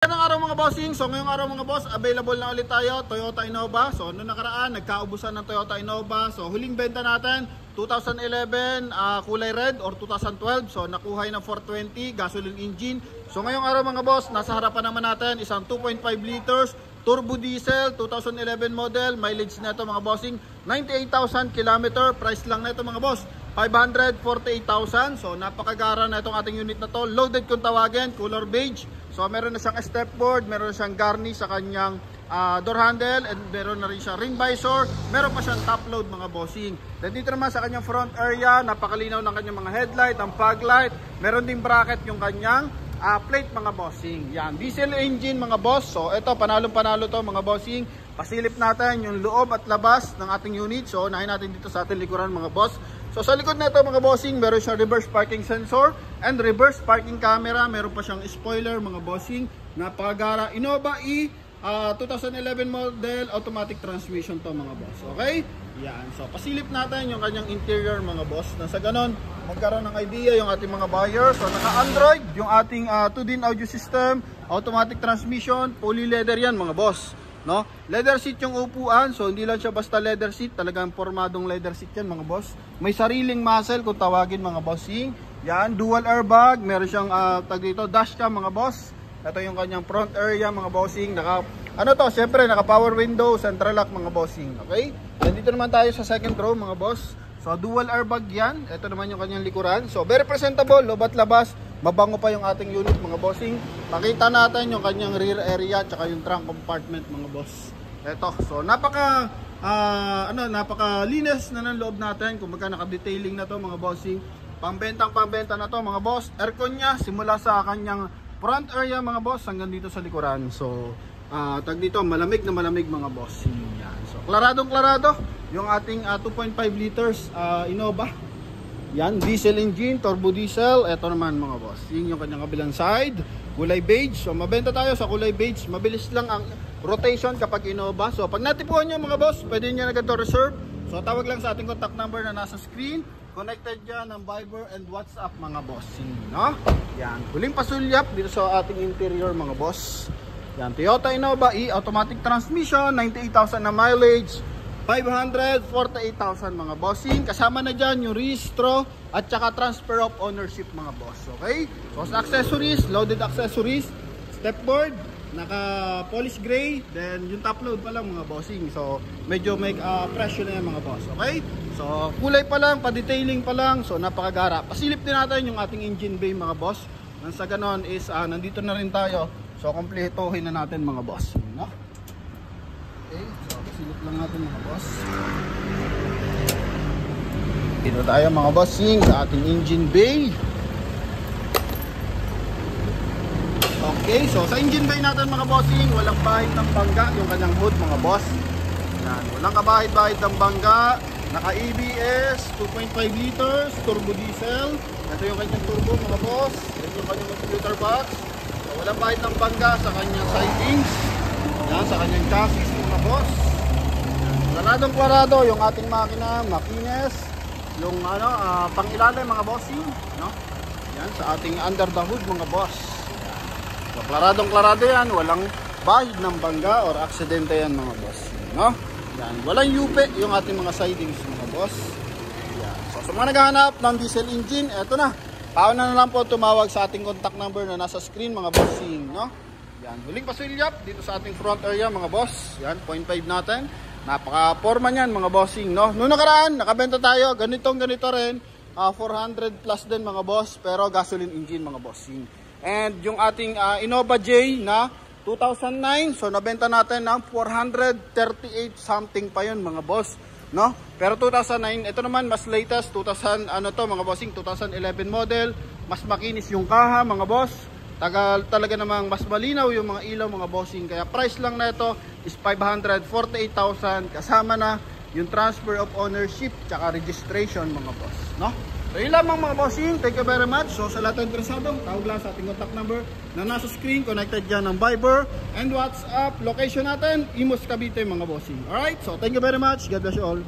Magandang araw mga bossing. So ngayong araw mga boss, available na ulit tayo Toyota Innova. So noong nakaraan, nagkaubusan ng Toyota Innova. So huling benta natin 2011 kulay red or 2012. So nakuha na 420 gasoline engine. So ngayong araw mga boss, nasa harapan naman natin isang 2.5 liters turbo diesel 2011 model. Mileage na ito mga bossing 98,000 km. Price lang na ito mga boss 548,000. So napakagara na itong ating unit na to. Loaded kung tawagin, color beige. So meron na siyang step board, meron na siyang garnish sa kanyang door handle, and meron na rin siyang ring visor, meron pa siyang top load mga bossing. Then dito naman sa kanyang front area, napakalinaw ng kanyang mga headlight, ang fog light, meron ding bracket yung kanyang plate mga bossing. Yan, diesel engine mga boss. So ito, panalong-panalo to mga bossing. Pasilip natin yung loob at labas ng ating unit. So unahin natin dito sa ating likuran mga boss. So sa likod na ito mga bossing, meron siyang reverse parking sensor and reverse parking camera. Meron pa siyang spoiler mga bossing. Napakagara. Innova E 2011 model, automatic transmission to mga boss. Okay? Yan. So pasilip natin yung kanyang interior mga boss. Nasa ganon, magkaroon ng idea yung ating mga buyer. So naka-Android yung ating 2-din audio system, automatic transmission, fully leather yan mga boss. No? Leather seat yung upuan, so hindi lang siya basta leather seat, talagang formadong leather seat yan mga boss. May sariling muscle kung tawagin mga bossing. Yan, dual airbag, meron siyang tag dito, dashcam mga boss. Ito yung kanyang front area mga bossing. Syempre naka power window, central lock mga bossing. Okay? Then dito naman tayo sa second row mga boss. So dual airbag yan. Ito naman yung kanyang likuran. So very presentable, lobat labas. Mabango pa yung ating unit mga bossing. Pakita natin yung kanyang rear area tsaka yung trunk compartment mga boss. Ito. So napakalinis na ng loob natin. Kung magka naka-detailing na to mga bossing. Pambenta na to mga boss. Aircon niya simula sa kanyang front area mga boss hanggang dito sa likuran. So tag dito malamig na malamig mga bossing. Yan. So klaradong klarado yung ating 2.5 liters Innova. Yan, diesel engine, turbo diesel. Ito naman mga boss, yun yung kanyang kabilang side, kulay beige. So mabenta tayo sa kulay beige. Mabilis lang ang rotation kapag Innova. So pag natipuan nyo mga boss, pwede nyo na ganito reserve. So tawag lang sa ating contact number na nasa screen. Connected dyan ng Viber and WhatsApp mga boss, no? Yan, huling pasulyap dito sa ating interior mga boss. Yan, Toyota Innova E automatic transmission, 98,000 na mileage, 548,000 mga bossing. Kasama na dyan yung registro at saka transfer of ownership mga boss. Okay? So sa accessories, loaded accessories, stepboard, naka polish gray, then yung top load pa lang mga bossing. So medyo may presyo na yan mga boss. Okay? So kulay pa lang, pa-detailing pa lang. So napakagara. Pasilip din natin yung ating engine bay mga boss. Nang sa ganon is nandito na rin tayo. So kompletohin na natin mga boss, no? Okay, so pasilip lang natin mga boss. Dito tayo mga bossing sa ating engine bay. Okay, so sa engine bay natin mga bossing, walang bahid ng bangga yung kanyang hood mga boss. Yan, walang kabahid-bahid ng bangga. Naka ABS, 2.5 liters, turbo diesel. Ito yung kanyang turbo mga boss. Ito yung kanyang computer box. So walang bahid ng bangga sa kanyang sidings. Yan, sa kanyang chassis mga boss. Klaradong klarado yung ating makina, makines. Yung pangilalim mga bossing, no? Yan, sa ating under the hood mga boss. So klaradong klarado yan, walang bahid ng bangga or aksidente yan mga boss, no? Yan, walang yupe yung ating mga sidings mga boss. Yan. So sa mga naghahanap ng diesel engine, eto na. Pauna na lang po tumawag sa ating contact number na nasa screen mga bossing, no? Yan, huling pasulyap dito sa ating front area mga boss. Yan, 0.5 natin. Napaka-forma niyan mga bossing, no? Noong nakaraan, nakabenta tayo, ganito rin. 400 plus din mga boss, pero gasoline engine mga bossing. And yung ating Innova J na 2009, so nabenta natin ng 438 something pa yun mga boss, no? Pero 2009, ito naman mas latest, 2000 mga bossing, 2011 model, mas makinis yung kaha mga boss. Talaga namang mas malinaw yung mga ilaw mga bossing. Kaya price lang na ito is 548,000 kasama na yung transfer of ownership tsaka registration mga boss, no? So yun lamang mga bossing. Thank you very much. So sa lahat ng interesado, tawag lang sa ating contact number na nasa screen. Connected dyan ng Viber and WhatsApp. Location natin, Imus Cavite mga bossing. Alright, so thank you very much. God bless you all.